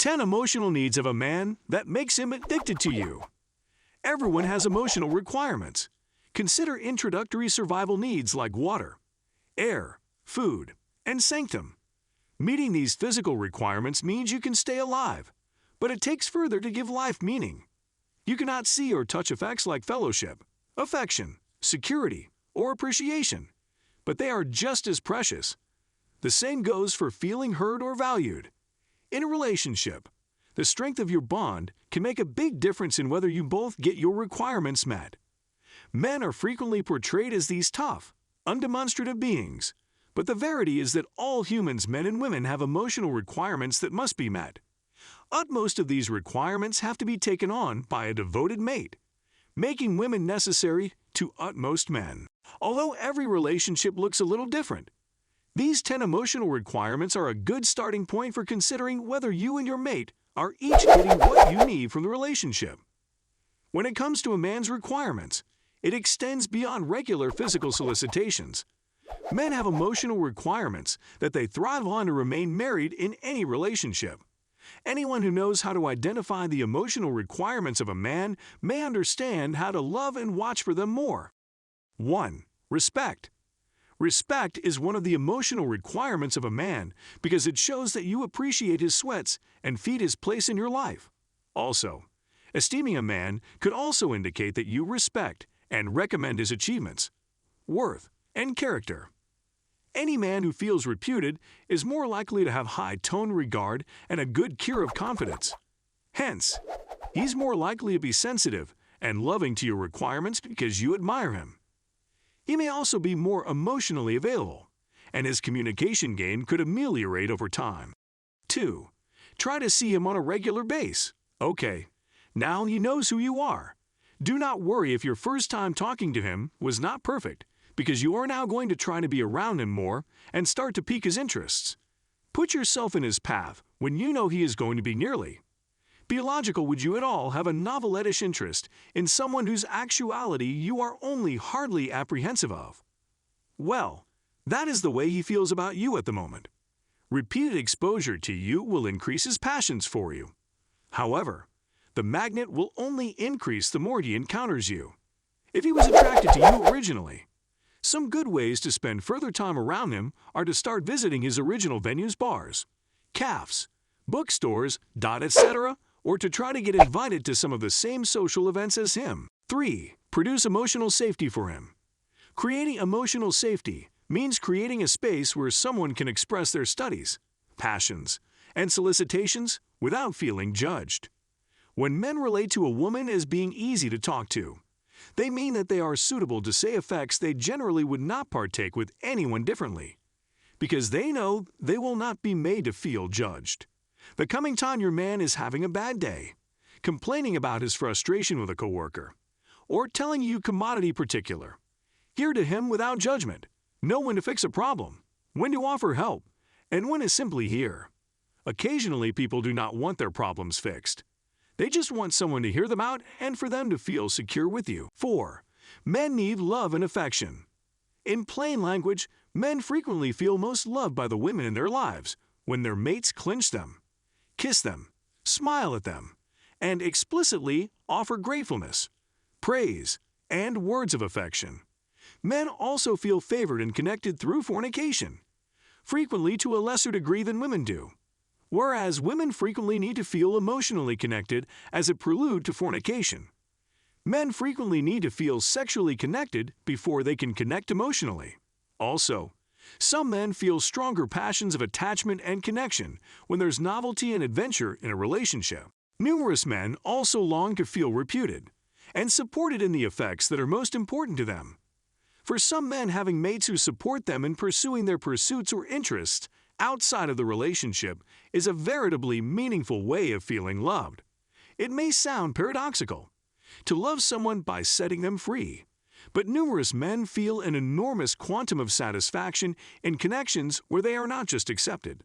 10 emotional needs of a man that makes him addicted to you. Everyone has emotional requirements. Consider introductory survival needs like water, air, food, and sanctum. Meeting these physical requirements means you can stay alive, but it takes further to give life meaning. You cannot see or touch effects like fellowship, affection, security, or appreciation, but they are just as precious. The same goes for feeling heard or valued. In a relationship, the strength of your bond can make a big difference in whether you both get your requirements met. Men are frequently portrayed as these tough, undemonstrative beings, but the verity is that all humans, men and women, have emotional requirements that must be met. Utmost of these requirements have to be taken on by a devoted mate, making women necessary to utmost men. Although every relationship looks a little different, these 10 emotional requirements are a good starting point for considering whether you and your mate are each getting what you need from the relationship. When it comes to a man's requirements, it extends beyond regular physical solicitations. Men have emotional requirements that they thrive on to remain married in any relationship. Anyone who knows how to identify the emotional requirements of a man may understand how to love and watch for them more. 1. Respect. Respect is one of the emotional requirements of a man because it shows that you appreciate his sweats and feed his place in your life. Also, esteeming a man could also indicate that you respect and recommend his achievements, worth, and character. Any man who feels reputed is more likely to have high-toned regard and a good cure of confidence. Hence, he's more likely to be sensitive and loving to your requirements because you admire him. He may also be more emotionally available, and his communication game could ameliorate over time. 2. Try to see him on a regular basis. Okay, now he knows who you are. Do not worry if your first time talking to him was not perfect, because you are now going to try to be around him more and start to pique his interests. Put yourself in his path when you know he is going to be nearly. Be logical, would you at all have a novelettish interest in someone whose actuality you are only hardly apprehensive of? Well, that is the way he feels about you at the moment. Repeated exposure to you will increase his passions for you. However, the magnet will only increase the more he encounters you. If he was attracted to you originally, some good ways to spend further time around him are to start visiting his original venue's bars, cafes, bookstores, etc., or to try to get invited to some of the same social events as him. 3. Produce emotional safety for him. Creating emotional safety means creating a space where someone can express their studies, passions, and solicitations without feeling judged. When men relate to a woman as being easy to talk to, they mean that they are suitable to say effects they generally would not partake with anyone differently, because they know they will not be made to feel judged. The coming time your man is having a bad day, complaining about his frustration with a coworker, or telling you commodity particular, hear to him without judgment, know when to fix a problem, when to offer help, and when to simply hear. Occasionally people do not want their problems fixed. They just want someone to hear them out and for them to feel secure with you. 4. Men need love and affection. In plain language, men frequently feel most loved by the women in their lives when their mates clinch them, kiss them, smile at them, and explicitly offer gratefulness, praise, and words of affection. Men also feel favored and connected through fornication, frequently to a lesser degree than women do. Whereas women frequently need to feel emotionally connected as a prelude to fornication. Men frequently need to feel sexually connected before they can connect emotionally. Also, some men feel stronger passions of attachment and connection when there's novelty and adventure in a relationship. Numerous men also long to feel reputed and supported in the effects that are most important to them. For some men, having mates who support them in pursuing their pursuits or interests outside of the relationship is a veritably meaningful way of feeling loved. It may sound paradoxical to love someone by setting them free, but numerous men feel an enormous quantum of satisfaction in connections where they are not just accepted,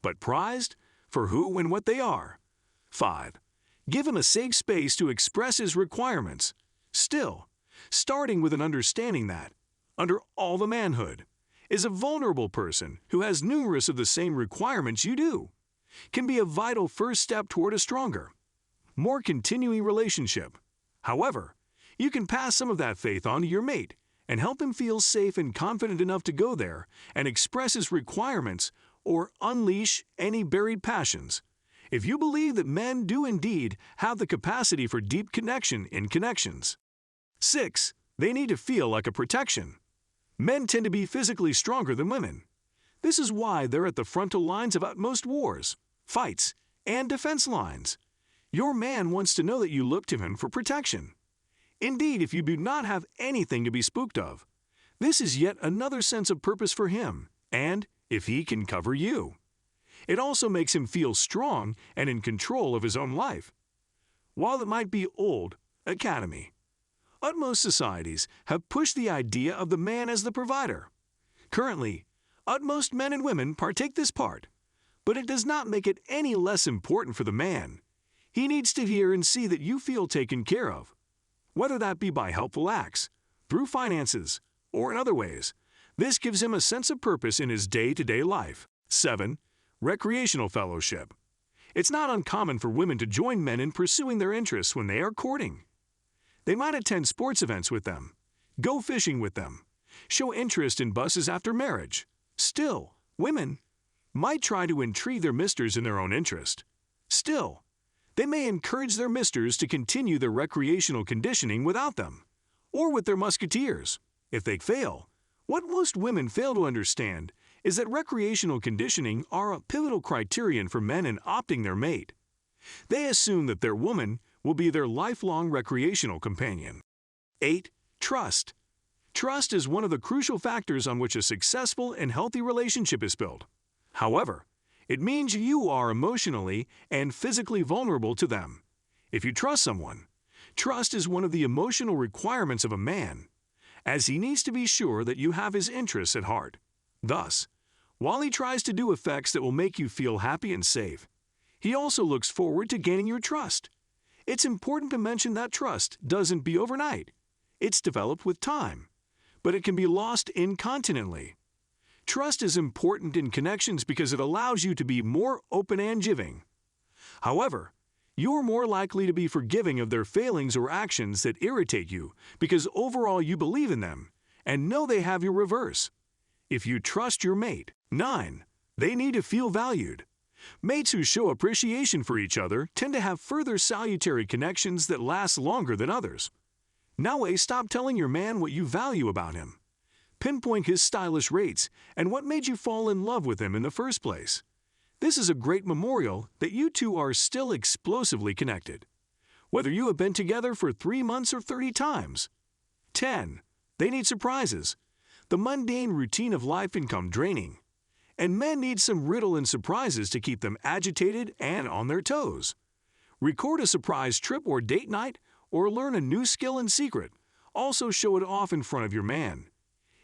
but prized for who and what they are. 5. Give him a safe space to express his requirements, still, starting with an understanding that, under all the manhood, is a vulnerable person who has numerous of the same requirements you do. can be a vital first step toward a stronger, more continuing relationship. However, you can pass some of that faith on to your mate and help him feel safe and confident enough to go there and express his requirements or unleash any buried passions. If you believe that men do indeed have the capacity for deep connection in connections. 6. They need to feel like a protection. Men tend to be physically stronger than women. This is why they're at the frontal lines of utmost wars, fights, and defense lines. Your man wants to know that you look to him for protection. Indeed, if you do not have anything to be spooked of, this is yet another sense of purpose for him, and if he can cover you. It also makes him feel strong and in control of his own life. While it might be old, academy, utmost societies have pushed the idea of the man as the provider. Currently, utmost men and women partake this part, but it does not make it any less important for the man. He needs to hear and see that you feel taken care of, whether that be by helpful acts, through finances, or in other ways. This gives him a sense of purpose in his day-to-day life. 7. Recreational fellowship. It's not uncommon for women to join men in pursuing their interests when they are courting. They might attend sports events with them, go fishing with them, show interest in buses after marriage. Still, women might try to intrigue their misters in their own interest. Still, they may encourage their misters to continue their recreational conditioning without them, or with their musketeers. If they fail, what most women fail to understand is that recreational conditioning are a pivotal criterion for men in opting their mate. They assume that their woman will be their lifelong recreational companion. 8. Trust. Trust is one of the crucial factors on which a successful and healthy relationship is built. However, it means you are emotionally and physically vulnerable to them. If you trust someone, trust is one of the emotional requirements of a man, as he needs to be sure that you have his interests at heart. Thus, while he tries to do effects that will make you feel happy and safe, he also looks forward to gaining your trust. It's important to mention that trust doesn't be overnight. It's developed with time, but it can be lost incontinently. Trust is important in connections because it allows you to be more open and giving. However, you're more likely to be forgiving of their failings or actions that irritate you because overall you believe in them and know they have your reverse. If you trust your mate. 9. They need to feel valued. Mates who show appreciation for each other tend to have further salutary connections that last longer than others. Now, stop telling your man what you value about him. Pinpoint his stylish rates and what made you fall in love with him in the first place. This is a great memorial that you two are still explosively connected, whether you have been together for 3 months or 30 times. 10. They need surprises. The mundane routine of life can become draining, and men need some riddle and surprises to keep them agitated and on their toes. Record a surprise trip or date night, or learn a new skill in secret. Also show it off in front of your man.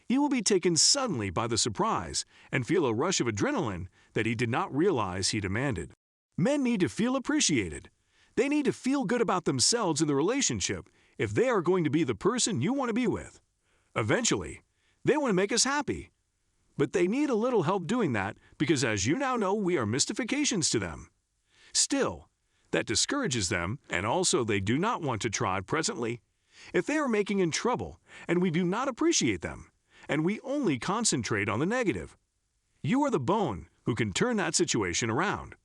He will be taken suddenly by the surprise and feel a rush of adrenaline that he did not realize he demanded. Men need to feel appreciated. They need to feel good about themselves in the relationship if they are going to be the person you want to be with. Eventually, they want to make us happy. But they need a little help doing that because, as you now know, we are mystifications to them. Still, that discourages them, and also they do not want to try presently. If they are making in trouble and we do not appreciate them, and we only concentrate on the negative, you are the bone who can turn that situation around.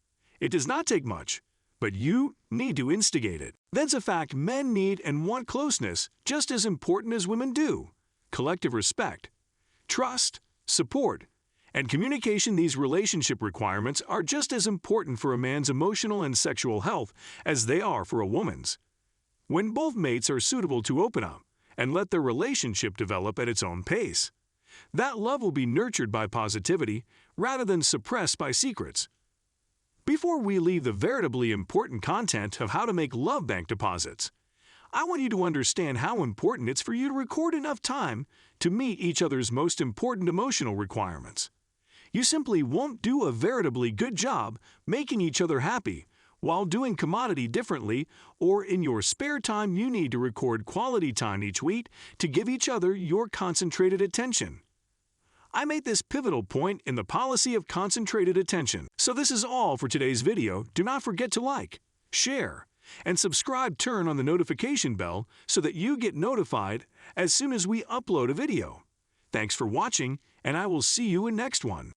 It does not take much, but you need to instigate it. That's a fact men need and want closeness just as important as women do. Collective respect, trust, support, and communication. These relationship requirements are just as important for a man's emotional and sexual health as they are for a woman's. When both mates are suitable to open up and let their relationship develop at its own pace, that love will be nurtured by positivity rather than suppressed by secrets. Before we leave the veritably important content of how to make love bank deposits, I want you to understand how important it's for you to record enough time to meet each other's most important emotional requirements. You simply won't do a veritably good job making each other happy while doing commodity differently, or in your spare time you need to record quality time each week to give each other your concentrated attention. I made this pivotal point in the policy of concentrated attention. So this is all for today's video. Do not forget to like, share, and subscribe. Turn on the notification bell so that you get notified as soon as we upload a video. Thanks for watching, and I will see you in next one.